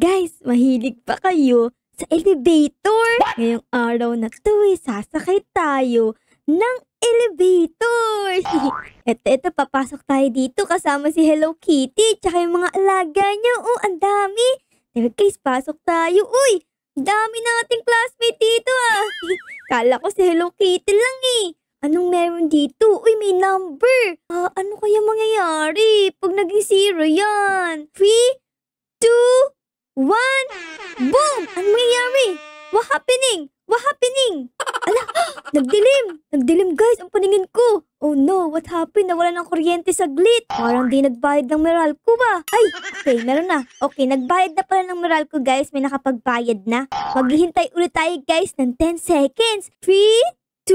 Guys, mahilig pa kayo sa elevator? Ngayong araw na to sasakay tayo ng elevator. Ito, papasok tayo dito kasama si Hello Kitty tsaka yung mga alaga niya. Oh, ang dami. Tara guys, pasok tayo. Uy, dami nating classmate dito ah. Kala ko si Hello Kitty lang eh. Anong meron dito? Uy, may number. Ano kaya mangyayari pag naging 0 yan? 3, 2, 1, boom! Ano mangyayari? What happening? What happening? Ala, nagdilim. Nagdilim guys, ang paningin ko. Oh no, what happened? Nawala ng kuryente saglit. Parang di nagbayad ng Meralco ba? Ay, okay, meron na. Okay, nagbayad na pala ng Meralco guys. May nakapagbayad na. Maghihintay ulit tayo guys ng 10 seconds. 3, 2,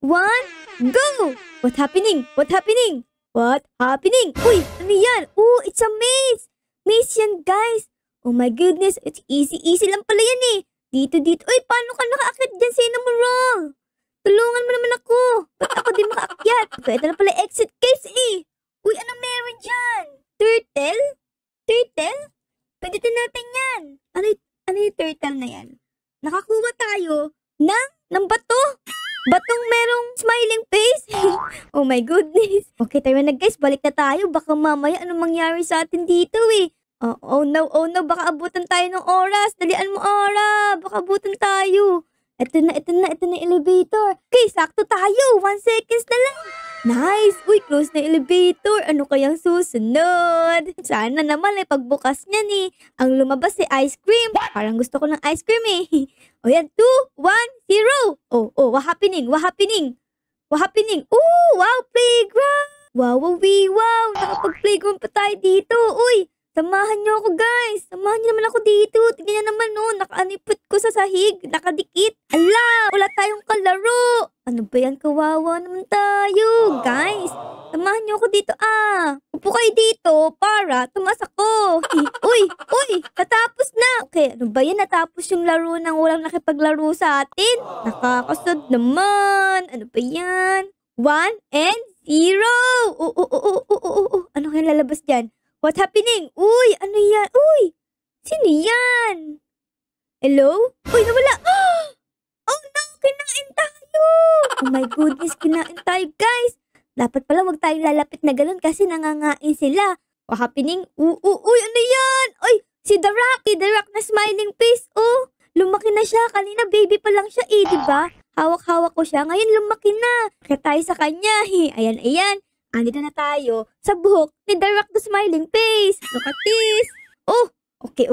1, go! What happening? What happening? What happening? Uy, ano yan? Oh, it's a maze. Maze yan guys. Oh my goodness, it's easy lang pala yan eh. Dito. Uy, paano ka nakaakit dyan sa Cinnamon Roll? Tulungan mo naman ako. Ba't ako di makaakyat? Okay, ito na pala exit case eh. Uy, anong meron dyan? Turtle? Turtle? Pwede natin yan. Ano yung turtle na yan? Nakakuha tayo ng bato. Batong merong smiling face. Oh my goodness. Okay, tayo na guys. Balik na tayo. Baka mamaya anong mangyari sa atin dito eh. Oh no. Baka abutan tayo ng oras. Dalian mo, Ara. Baka abutan tayo. Ito na elevator. Okay, sakto tayo. 1 seconds na lang. Nice. Uy, close na elevator. Ano kayang susunod? Sana naman ay pagbukas niyan eh. Ang lumabas ay ice cream. Parang gusto ko ng ice cream eh. O yan, 2, 1, 0. Oh, what happening? What happening? Oh, wow, playground. Wow. Nakapag-playground pa tayo dito. Uy, samahan niyo ako guys. Samahan niyo naman ako dito. Tingnan niyo naman no, nakaanipot ko sa sahig. Nakadikit. Ala, wala tayong kalaro. Ano ba yan? Kawawa naman tayo. Guys, samahan niyo ako dito ah. Upo kayo dito para tumas ako. Uy, natapos na. Okay, ano ba yan? Natapos yung laro nang walang nakipaglaro sa atin. Nakakasad naman. Ano ba yan? 1 and 0. Ano kaya lalabas dyan? What happening? Uy, ano yan? Uy, sino yan? Hello? Uy, nawala. Oh no, kinain tayo. Oh my goodness, kinain tayo guys. Dapat pala wag tayong lalapit na ganun kasi nangangain sila. What happening? Uy, ano yan? Uy, si The Rock na smiling face. Oh, lumaki na siya. Kanina baby pa lang siya eh, diba? Hawak-hawak ko siya. Ngayon lumaki na. Kaya tayo sa kanya. Ayan. Andito na tayo sa buhok ni The Rock the smiling face. Look at this. Oh, okay.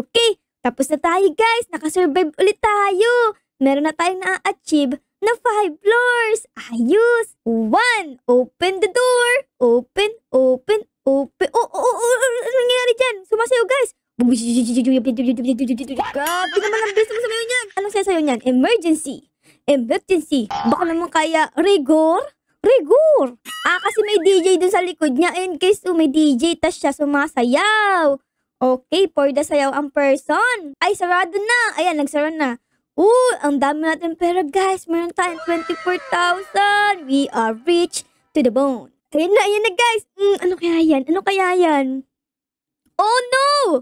Tapos na tayo guys. Nakasurvive ulit tayo. Meron na tayong na-achieve na 5 floors. Ayos. 1. Open the door. Open. Oh, ano nangyari dyan? Sumasayo guys. Grabe naman ang bilis mo sumayo niyan. Anong sasayo niyan? Emergency. Baka naman kaya rigor. Kasi may DJ dun sa likod niya. In case may DJ, tas siya sumasayaw. Okay, for the sayaw ang person. Ay, sarado na. Ayan, nagsara na. Ang dami natin pera guys. Meron tayong 24,000. We are rich to the bone. Ayan na guys. Ano kaya yan? Oh no,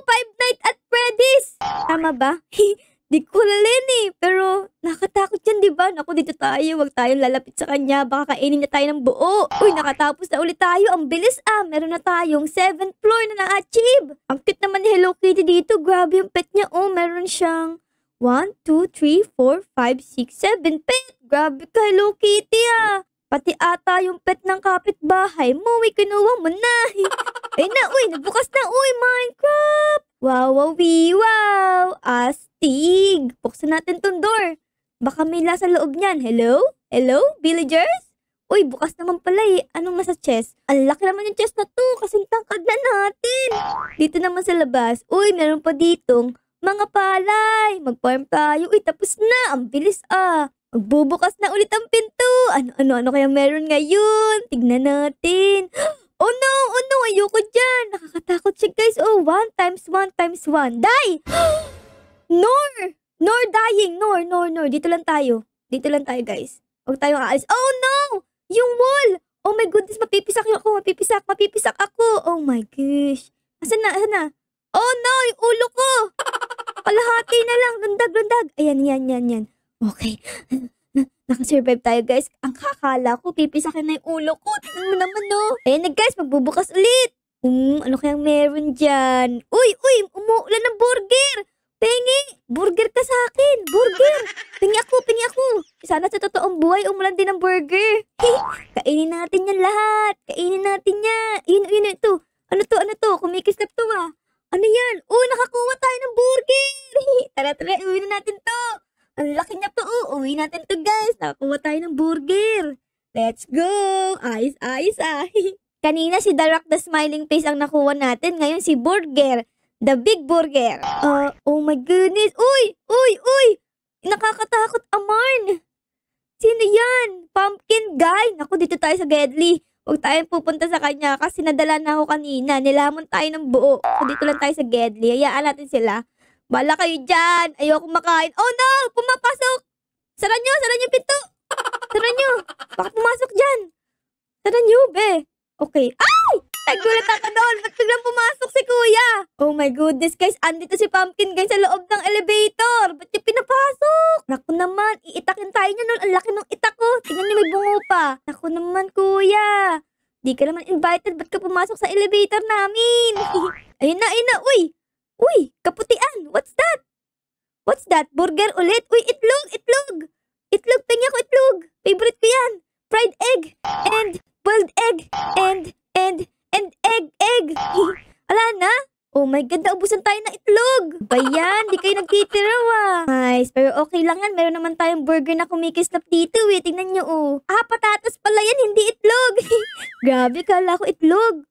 Five Nights at Freddy's. Tama ba? Di ko lalin eh. Pero nakatakot yan, diba? Naku, dito tayo. Huwag tayong lalapit sa kanya. Baka kainin niya tayo ng buo. Uy, nakatapos na ulit tayo. Ang bilis ah. Meron na tayong 7th floor na na-achieve. Ang cute naman ni Hello Kitty dito. Grabe yung pet niya. Oh, meron siyang 1, 2, 3, 4, 5, 6, 7 pet. Grabe ka, Hello Kitty ah. Pati ata yung pet ng kapitbahay mo. Uy, kinuha mo na. Ayun na, uy, nagbukas na. Uy, Minecraft. Wow. Astig. Buksan natin tong door. Baka may nasa loob niyan. Hello, villagers? Uy, bukas naman pala eh. Anong nasa chest? Ang laki naman yung chest na to. Kasing tangkad na natin. Dito naman sa labas. Uy, meron pa ditong mga palay. Mag-farm tayo. Uy, tapos na. Ang bilis ah. Magbubukas na ulit ang pinto. Ano kaya meron ngayon? Tignan natin. Oh no, ayoko dyan. Nakakatakot siya guys. Oh, 1 times 1 times 1. Die! Nor dying. Nor. Dito lang tayo guys. Huwag tayong aalis. Oh no! Yung wall! Oh my goodness, mapipisak ako. Oh my gosh. Asan na? Oh no, yung ulo ko! Kalahati na lang. Lundag. Ayan, yan. Okay. Nakasurvive tayo, guys. Ang kakala ko, pipisakin na yung ulo ko. Tignan mo naman, no? Ayan na, guys. Magbubukas ulit. Ano kayang meron dyan? Uy! Umuulan ng burger! Pengi! Burger ka sa akin! Burger! Pingi ako! Sana sa totoong buhay, umulan din ng burger. Kainin natin yan lahat. Kainin natin yan. Yun, ito. Ano to? Kumikislap to, ah. Ano yan? Nakakuha tayo ng burger! Tara, uwi na natin to. Ang laki niya pa, uwi natin to, guys. Nakakuha tayo ng burger. Let's go! Ayos, ah. Kanina si The Rock the Smiling Face ang nakuha natin. Ngayon si Burger. The Big Burger. Oh my goodness. Uy! Nakakatakot, Amarn. Sino yan? Pumpkin guy? Naku, dito tayo sa Gedli. Huwag tayong pupunta sa kanya kasi nadala na ako kanina. Nilamon tayo ng buo. So dito lang tayo sa Gedli. Hayaan natin sila. Bala kayo dyan. Ayoko makain. Oh no! Pumapasok! Sara nyo yung pinto! Sara nyo! Bakit pumasok dyan? Sara nyo, be. Okay. Ay! Nagulat ako doon. Ba't biglang pumasok si kuya? Oh my goodness, guys. Andito si Pumpkin guys sa loob ng elevator. Ba't niya pinapasok? Naku naman. Iitakin tayo niya nun. Ang laki ng itak ko. Tingnan niyo, may bungo pa. Naku naman, kuya. Di ka naman invited. Ba't ka pumasok sa elevator namin? Ayun na. Uy, kaputian. What's that? Burger ulit? Uy, itlog. Itlog, pengi ako itlog. Favorite ko yan. Fried egg. And boiled egg. And egg. Ala na? Oh my God, naubusan tayo ng itlog. Bayan, di kayo nagtitira, Nice, pero okay lang yan. Meron naman tayong burger na kumikislap dito, Tingnan nyo, patatas pala yan, hindi itlog. Grabe, kala ko itlog.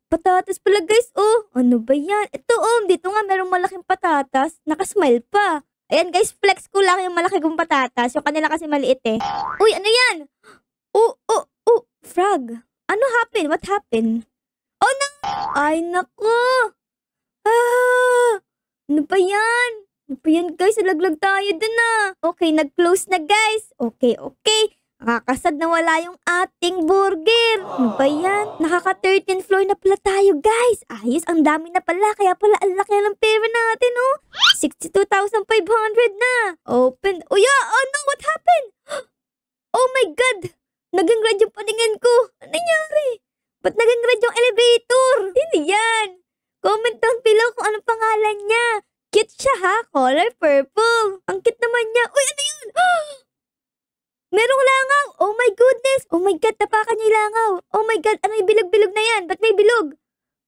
Patatas pala, guys, Ano ba yan? Ito, dito nga merong malaking patatas. Nakasmile pa. Ayan, guys, flex ko lang yung malaki kong patatas. Yung kanila kasi maliit, Uy, ano yan? Frog. Ano happened? What happened? Oh, no! Ay, nako! Ano ba yan? Guys? Nalaglag tayo dun, Okay, nag-close na, guys. Okay. Nakakasad na wala yung ating burger. Ano ba yan? Nakaka-13th floor na pala tayo, guys. Ayos, ang dami na pala. Kaya pala, ang laki ng pera natin, 62,500 na. Open. Oh, no, what happened? Oh my God! Naging red yung paningin ko. Ano nangyari? Ba't naging red yung elevator? Sino yan? Comment down below kung anong pangalan niya. Cute siya, ha? Color purple. Ang cute naman niya. Uy, ano yun? Merong langaw. Oh my goodness. Oh my God, tapakan niya yung langaw. Oh my God, ano yung bilog-bilog na yan? Ba't may bilog?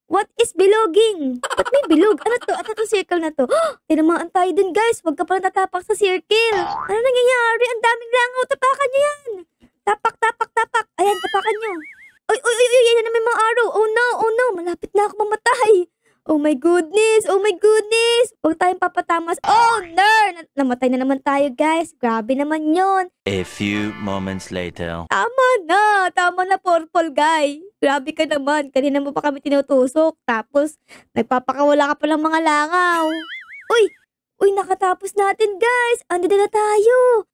What is biloging? Ba't may bilog? Ano to? Ano to circle na to? Tinamaan tayo dun, guys. Huwag ka pala natapak sa circle. Ano nangyayari? Ang daming langaw. Tapakan niyo yan. Tapak. Ayan, tapakan niyo. Uy, yan na may mga araw. Oh no. Malapit na ako mamatay. Oh my goodness. Huwag tayong papatamas. Oh, no. Namatay na naman tayo, guys. Grabe naman yon. A few moments later. Tama na, purple guy. Grabe ka naman. Kanina mo pa kami tinutusok. Tapos, nagpapakawala ka pa ng mga langaw. Uy, nakatapos natin, guys. Andito na tayo.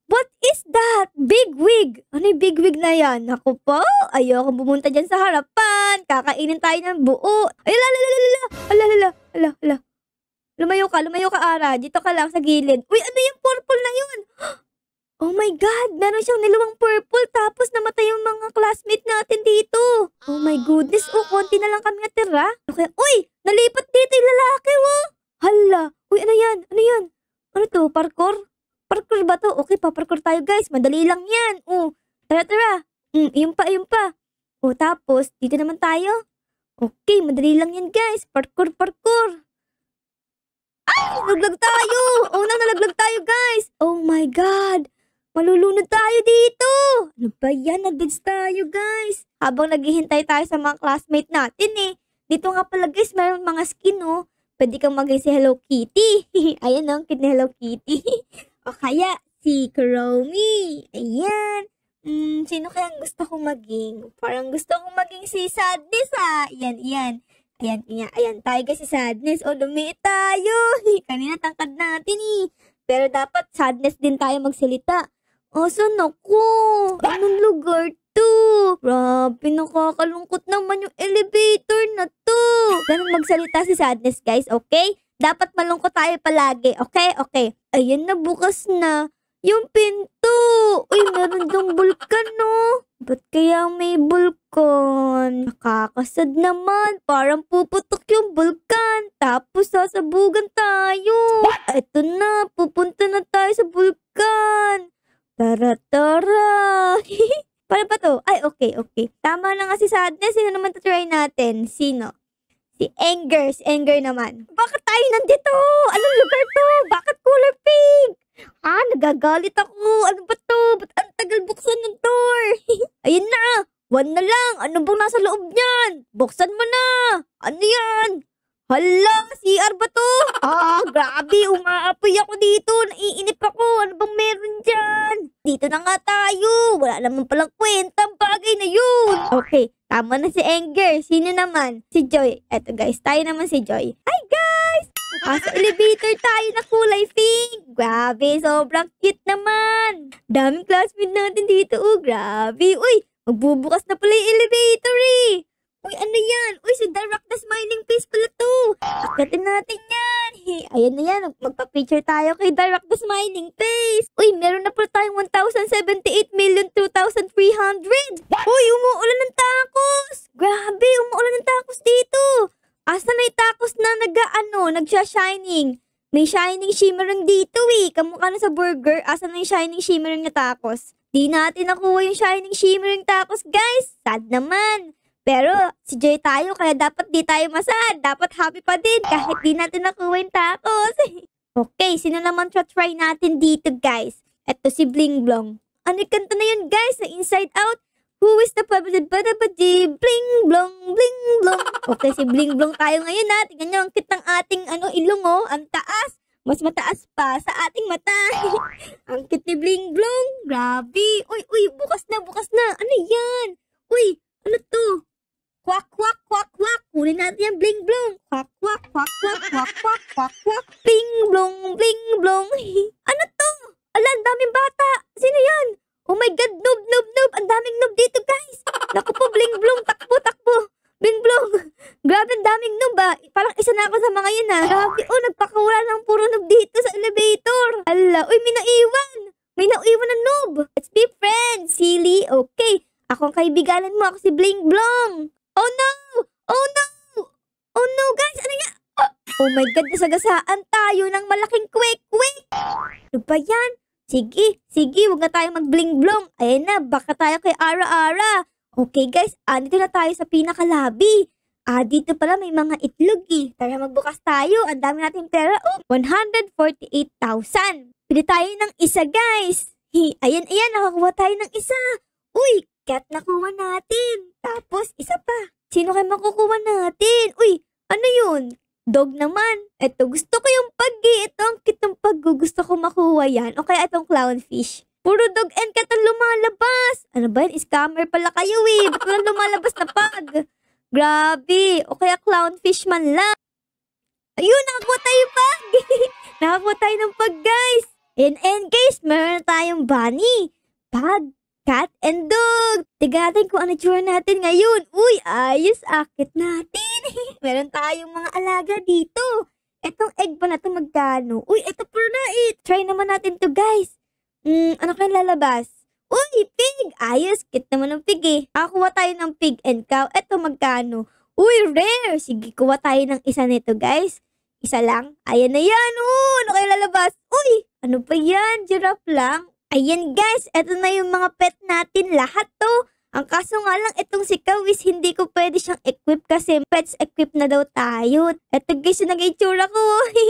What is that? Big wig. Ano yung big wig na yan? Naku po, ayoko bumunta dyan sa harapan. Kakainin tayo ng buo. Ay, ala. Lumayo ka, Ara. Dito ka lang sa gilid. Uy, ano yung purple na yun? Oh my God, meron siyang nilawang purple tapos namatay yung mga classmate natin dito. Oh my goodness, konti na lang kami natira. Okay. Uy, nalipat dito yung lalaki, Hala. Uy, ano yan? Ano to, parkour? Parkour ba to? Okay, paparkour tayo, guys. Madali lang yan. Tara. Yun pa. Tapos, dito naman tayo. Okay, madali lang yan, guys. Parkour. Ay, nalaglag tayo. Nalaglag tayo, guys. Oh my God. Malulunod tayo dito. Ano ba yan? Nag-dance tayo, guys. Habang naghihintay tayo sa mga classmate natin, Dito nga pala, guys, mayroon mga skin, Pwede kang maging si Hello Kitty. Ayan, ang cute ni Hello Kitty. O kaya, si Kuromi. Ayan. Sino kayang gusto kong maging? Parang gusto kong maging si Sadness, Ayan. Ayan, tayo guys si Sadness. Lumiit tayo. Kanina tangkad natin, Pero dapat Sadness din tayo magsalita. Saan ako? Anong lugar dito. Grabe, nakakalungkot naman yung elevator na to. Ganun magsalita si Sadness, guys, okay? Dapat malungkot tayo palagi, okay? Okay. Ayan na, bukas na. Yung pinto. Uy, meron dong bulkan, no? Ba't kaya may bulkan? Nakakasad naman. Parang puputok yung bulkan. Tapos sasabugan tayo. Ito na, pupunta na tayo sa bulkan. Tara, tara. Paano ba to? Ay, okay, okay. Tama na nga si Sadness. Sino naman try natin? Sino? Si Anger. Si Anger naman. Bakit tayo nandito? Anong lugar to? Bakit color pink? Nagagalit ako. Ano ba to? Ba't ang tagal buksan ng door? Ayun na. One na lang. Ano bang nasa loob niyan? Buksan mo na. Ano yan? Hala, CR ba to? Grabe. Umaapoy ako dito. Naiinip ako. Ano bang meron dyan? Dito na nga tayo. Wala naman palang kwentang bagay na yun. Okay, tama na si Anger. Sino naman? Si Joy. Eto guys, tayo naman si Joy. Hi guys! Sa elevator tayo na kulay pink. Grabe, sobrang cute naman. Daming classmate natin dito. Grabe. Uy, magbubukas na pala yung elevator eh. Uy, ano yan? Uy, si Darak the Smiling Face pala to. Akitin natin yan. Ayan na yan. Magpa-picture tayo kay Darak the Smiling Face. Uy, meron na pala tayong 1,078,2,300. Uy, umuulan ng tacos. Grabe, umuulan ng tacos dito. Asa na yung tacos na nagsha-shining? May shining shimmering dito eh. Kamukha na sa burger. Asa na yung shining shimmering na tacos? Di natin nakuha yung shining shimmering tacos, guys. Sad naman. Pero si Joy tayo, kaya dapat di tayo masad. Dapat happy pa din kahit di natin nakuha yung tacos. Okay, sino naman try natin dito, guys? Eto si Bling Blong. Ano yung kanta na yun, guys? Sa Inside Out? Who is the babadi Bling Blong, Bling Blong. Okay, si Bling Blong tayo ngayon ha. Tingnan nyo, ang cute ng ating ilong oh. Ang taas. Mas mataas pa sa ating mata. Ang cute ni Bling Blong. Grabe. Uy, bukas na, bukas na. Ano yan? Uy, ano to? Kwak, kwak, kwak, kwak. Kunin natin yung Bling Blong. Kwak, kwak, kwak, kwak, kwak, kwak, kwak, kwak. Bling Blong, Bling Blong. Ano to? Ala, ang daming bata. Sino yan? Oh my God, noob, noob, noob. Ang daming noob dito, guys. Naku po, Bling Blong. Takbo, takbo. Bling Blong. Grabe, ang daming noob ah. Parang isa na ako sa mga yun ah. Grabe, nagpakawala ng puro noob dito sa elevator. Ala, uy, may naiwan. May naiwan na noob. Let's be friends, silly. Okay. Ako ang kaibiganan mo. Ako si Bling Blong. Oh no! Oh no! Oh no, guys! Ano yan? Oh my God, nasagasaan tayo ng malaking kwek-kwek! Ano ba yan? Sige, huwag na tayo mag-bling-blong. Ayan na, baka tayo kay Ara-Ara. Okay guys, dito na tayo sa pinakalabi. Dito pala may mga itlog eh. Tara magbukas tayo, ang dami nating pera. 148,000. Pili tayo ng isa, guys. Ayan, nakakuha tayo ng isa. Uy, cat nakuha natin. Tapos, isa pa. Sino kayo makukuha natin? Uy, ano yun? Dog naman. Ito, gusto ko yung pagi. Ito, ang cute ng pag. Gusto ko makuha yan. O kaya itong clownfish. Puro dog and cat ang lumalabas. Ano ba yan? Scammer pala kayo eh. Ba't walang lumalabas na pag? Grabe. O kaya clownfish man lang. Ayun, nakakuha tayo pag. Nakakuha tayo ng pag, guys. And guys, meron tayong bunny. Pag. Cat and dog. Tignan natin kung ano tsura natin ngayon. Uy, ayos, akit natin. Meron tayong mga alaga dito. Etong egg pa na to magkano? Uy, eto puro na it. Try naman natin to, guys. Ano kayong lalabas? Uy, pig. Ayos, cute naman ng pig eh. Kuha tayo ng pig and cow. Eto magkano? Uy, rare. Sige, kuha tayo ng isa nito, guys. Isa lang. Ayan na yan. Ano kayong lalabas? Uy, ano pa yan? Giraffe lang. Ayan guys, eto na yung mga pet natin, lahat to. Ang kaso nga lang, itong si Kawis, hindi ko pwede siyang equip kasi pets equip na daw tayo. Eto guys, yung nag-itsura ko.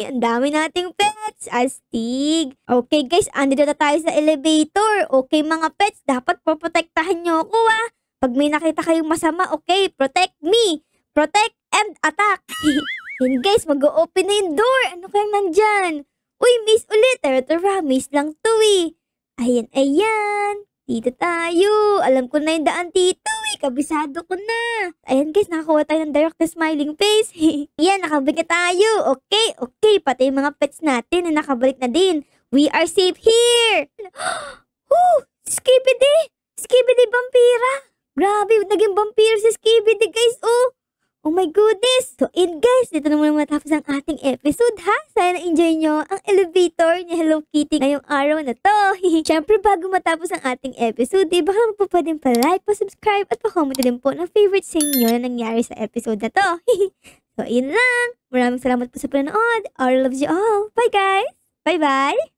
Ang dami nating pets. Astig. Okay guys, andito na tayo sa elevator. Okay mga pets, dapat poprotektahan nyo ako Pag may nakita kayong masama, okay, protect me. Protect and attack. Yun guys, mag-o-open na yung door. Ano kayang nandyan? Uy, miss ulit. Tara, miss lang to eh. Ayan. Dito tayo. Alam ko na yung daan dito eh. Kabisado ko na. Ayan guys, nakakuha tayo ng Darak the Smiling Face. Ayan, nakabalik na tayo. Okay. Pati yung mga pets natin na nakabalik na din. We are safe here. Skippity. Skibidi Vampira. Grabe, naging vampiro si Skibidi, guys. Oh my goodness! So, guys, dito na muna matapos ang ating episode, ha? Sana na-enjoy nyo ang elevator ni Hello Kitty ngayong araw na to. Siyempre, bago matapos ang ating episode, baka naman po pwedeng pa-like, pa-subscribe, at pa-comment din po ng favorite sa inyo na nangyari sa episode na to. So, yun lang. Maraming salamat po sa panonood. Our loves you all. Bye, guys! Bye-bye!